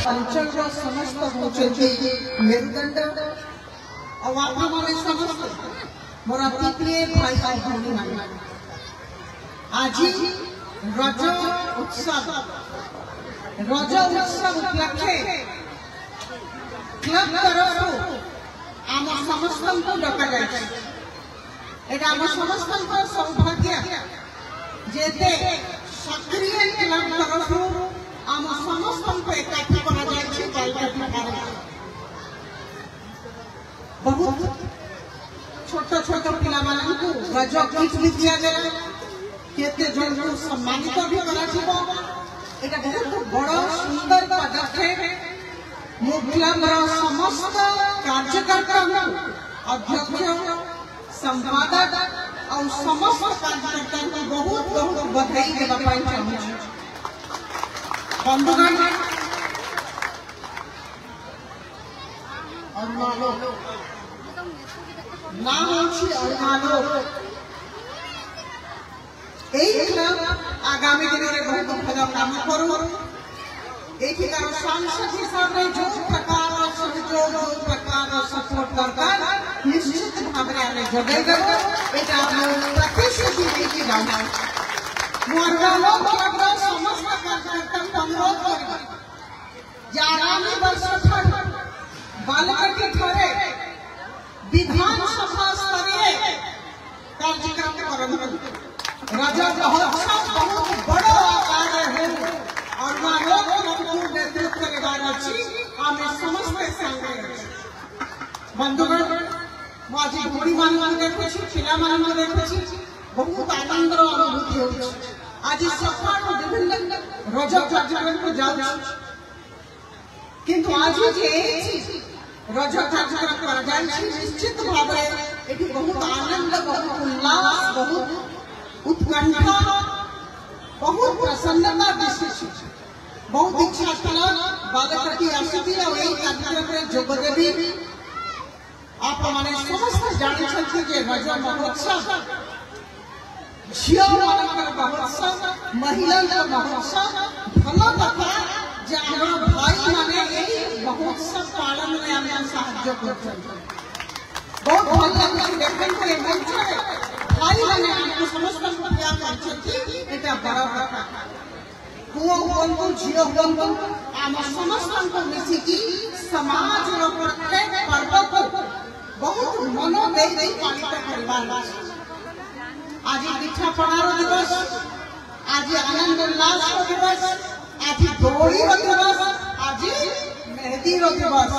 अंचल समस्त होचंती मेरुदंड और आपा माने समस्त मोर प्रिय भाई और भौणी माने आज रज उत्सव उपलक्षे क्लब तरफ आम समस्त को डका जाए एटा आम समस्त सौभाग्य जेते सक्रिय क्लब तरफ आम समस्त को एकाठी करा जाए बालिका बहुत छोट छोट पिला मानकु रज किट भी दिया गया केते जन को सम्मानित भी करा छिबो एटा बहुत बड़ सुंदर पदक्षेप मो क्लब समस्त कार्यकर्ता अध्यक्ष संपादक और समस्त कार्यकर्ता को बहुत बहुत बधाई देबा पाई चाहूँ बंधुगण अरुणालो नाम अछि अरुणालो क्लब आगामी दिन में बहुत भल काम करू एठिकार सांसद हिसाब से जो प्रकार सहयोग जो प्रकार सपोर्ट दरकार निश्चित भाव में आमे जगै देबो एटा हम प्रतिश्रुति देके जाऊ मोरगालो क्लब समस्त कार्यकर्ता अनुरोध करबो जे आगामी वर्ष बालकटी ठारे विधानसभा स्तरीय कार्यक्रम करबो राजा बहुत बड़ा आकार है और मानव नेतृत्व करवार अच्छी आमे समस्त संगे बंधुगण आज बुढ़ी मान देखु पिला मान देखु बहुत आनंद अनुभूति हो आज सकाळ विभिन्न रज कार्यक्रम को जाऊ किंतु आज जे रज कार्यक्रम कर जाय निश्चित भाव एठी बहुत आनंद बहुत उल्लास बहुत उत्कंठा बहुत प्रसन्नता दिशि बहुत इच्छा था बालकटी आसती और यही कार्यक्रम में जोग देवी आप माने समस्त जानी छथि जे रज महोत्सव झियो मानकर महोत्सव महिला महोत्सव भलो कथा जे हमर भाई माने यही महोत्सव पालन में हम सहायता करछन बहुत भल लागल देखन के मंच भाई माने हमको समस्त क्या करछथि एटा बड़ा कथा पुओ बंधु झियो बंधु आम समस्त को मिसी की समाज रो प्रत्येक पर्व को बहुत मनो दे पालित करबा आज दीक्षा पढ़ार दिवस आज आनंद उल्लास दिवस आज दोड़ी दिवस आज मेहंदी दिवस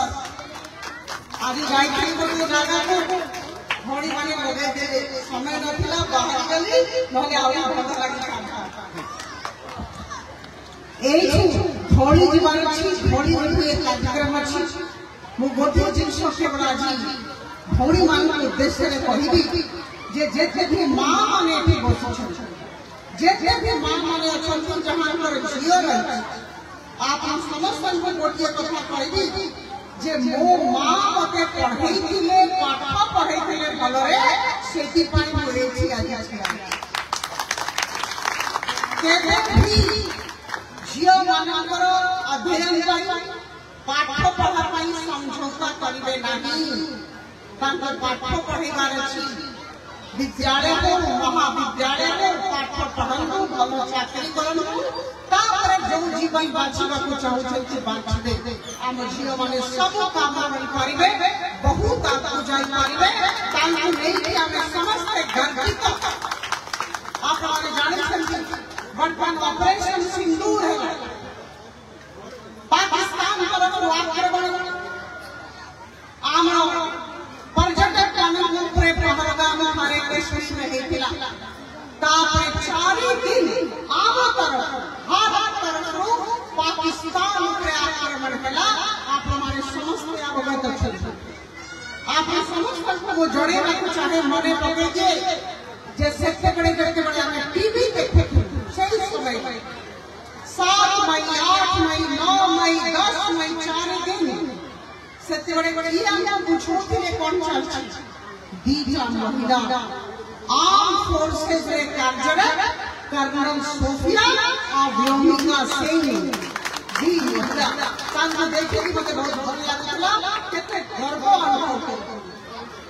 आज गायत्री को जागा को भौणी माने लगे दे समय नथिला बाहर गली नहले आउरी भल लागि एठी भौणी जीवन अछि भौणी रे कार्यक्रम अछि मु गोटे जिंस केवल आज भौणी मान उद्देश्य रे कहिबी जे भी मां माने एठी बसछन जे भी मां माने अछन जहां पर झियो रह आप समस्त को गोटे कथा कहिबी जे मो मां मते पढ़ई थिले पाठ पढ़ई थिले भलरे सेति पाई मोरे छी आज केबे भी झियो मानकर अध्ययन पाई पाठ पढ़ा पाई समझौता करिवे नाही तांकर पाठ पढ़ीबार अछि विद्यालय को महाविद्यालय को पाठ पढ़नु भलो चाकरी करनु तापर जो जीवन बाछिबा को चाहू छै बाछिबे हम झियो माने सब काम करि परिबे बहुत आगु जाई परिबे तांकु नै कि हम समस्त गर्वित आप माने जाने छथि वर्तमान ऑपरेशन सिंदूर है पाकिस्तान तरफ आक्रमण आम पर्यटक ऊपर पहलगाम हमारे देश में हेतिला तापर 4 दिन आम तरफ भारत तरफ पाकिस्तान ऊपर आक्रमण कला आप हमारे समस्त अवगत छथि आप समस्त को जोड़े रख चाहे मने पके जे सेते बड़े हमें टीवी देखे सही समय 7 मई 8 मई 9 मई 10 मई 4 दिन सेते बड़े हम पूछो थे कौन चल दीजा महिला आर्म फोर्सेस रे कार्यरत कर्नल सोफिया और व्योमिका सिंह जी महिला को देखी मत बहुत भल लगुला केते गर्व अनुभव कर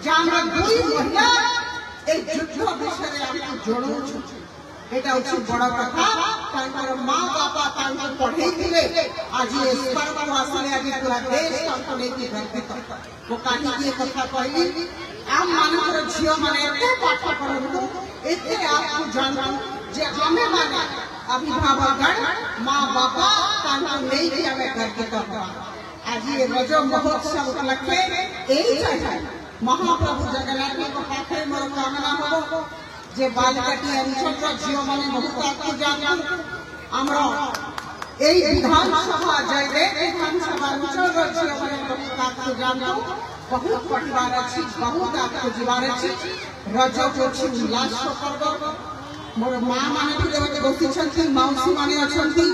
जे हमरा दुई महिला ए युद्ध विषय रे हम जोड़ू एटा होछि बड़ कथा तांकर मां बापा तांकर पढ़ै थिले आज ए स्तर पर आसले आज पूरा देश तांको लेके गर्वित वो काठी की कथा कहली आम मानकर झियो माने एते पाठ पढनु एते आपको जानू जे हमें माने अभिभावकगण मां बापा तांको लेके हमें गर्वित आज ये रज महोत्सव उपलक्षे एही चाहिए महाप्रभु जगन्नाथ को पाखे मोर कामना हो जे बालकाटी अंचल झियो माने बहुत आपको जानू हमरा एही विधानसभा जयबे विधानसभा अंचल झियो माने बहुत आपको जानू बहुत परिवार अछि बहुत आपको जीवार अछि रज होछि उल्लास पर्व मोर मां माने भी बसी छथि मौसी माने अछथि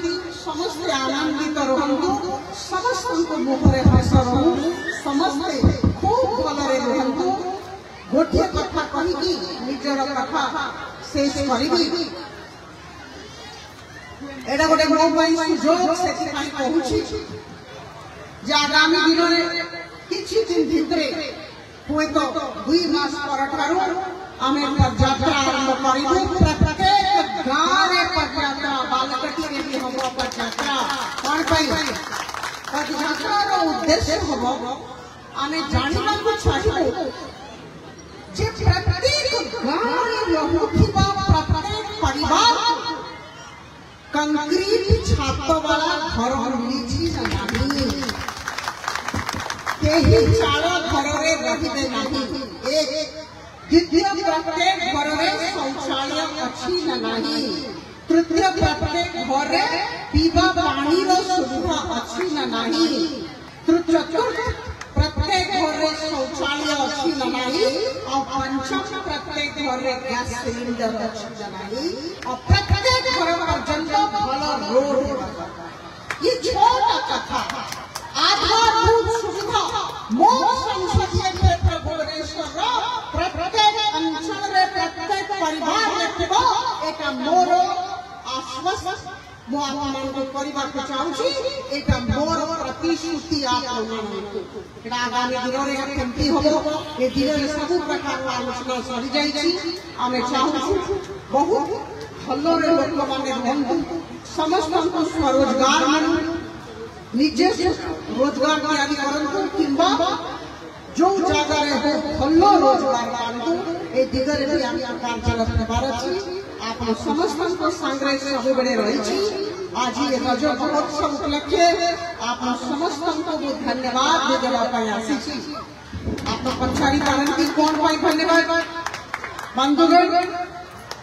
समस्त आनंदित रहंतु समस्त मुखरे हस रहू समस्त खूब भलरे रहंतु गोटे कथा कहिकी निजर कथा शेष करिबी एटा गोटे मो पई सुजोग सेति पई कहूछि जे आगामी दिन रे किछि दिन भितरे हुए तो 2 मास पर ठारू आमे पदयात्रा आरंभ करिबु प्रत्येक गांव रे पदयात्रा बालकटी रे भी हम पदयात्रा कोन पई पदयात्रा रो उद्देश्य हबो आमे जानिबा को चाहिबो जे प्रत्येक गांव रे रहुथिबा प्रत्येक परिवार कंक्रीट छात वाला घर मिलिछि नाही केही चाल घर रे रहिबे नाही एक द्वितीय प्रत्येक घर रे शौचालय अछि नाही तृतीय प्रत्येक घर रे पीवा पानी रो सुविधा अछि नाही चतुर्थ प्रत्येक घर रे शौचालय अछि नाही और पंचम प्रत्येक घर रे गैस सिलेंडर अछि नाही और प्रत्येक घर पर्यंत भल रोड ये छोटा कथा आधारभूत सुविधा मोर संसदीय क्षेत्र भुवनेश्वर प्रत्येक अंचल रे प्रत्येक परिवार रे थिबो एटा मोर आश्वासन मो आपन को परिवार को चाहूछी एटा मोर प्रतिश्रुति आपन एटा आगामी दिन रे केमती होबो ए दिन रे सब प्रकार आलोचना सरी जाई छी आमे चाहूछु बहुत भलो रे लोक माने रहंतु समस्त को स्वरोजगार मानु निजे रोजगार तैयारी करंतु किंबा जो जगह रे हो भलो रोजगार करंतु ए दिगरे भी हम कार्य करबार अछि आपन समस्त को संग्रह सब बेले रही छी आज ये रज महोत्सव उपलक्षे आपन समस्त को धन्यवाद देबा पय आसी छी आपन पंचारी करंती कोन पय धन्यवाद बंधुगण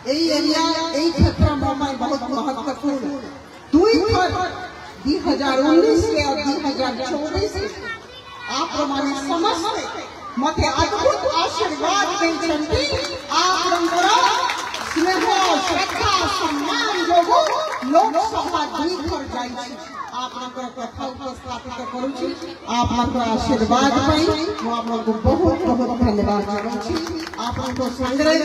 एई एरिया एई क्षेत्र में बहुत महत्वपूर्ण 2019 के और 2024 आप माने समस्त मते अद्भुत आशीर्वाद देछंती आपनकर स्नेह श्रद्धा सम्मान जोगो लोकसभा 2 पर जाई छी आपनकर कथा उपस्थापित करू छी आपनकर आशीर्वाद पई मो आपनको बहुत बहुत धन्यवाद करू छी आपनको संग्रह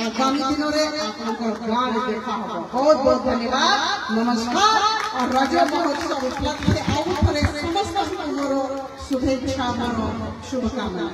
आगामी दिनों रे आपनकर गान देखा हो बहुत बहुत धन्यवाद नमस्कार और रज महोत्सव उपलक्षे आउ थरे समस्त मोर शुभेच्छा शुभकामना।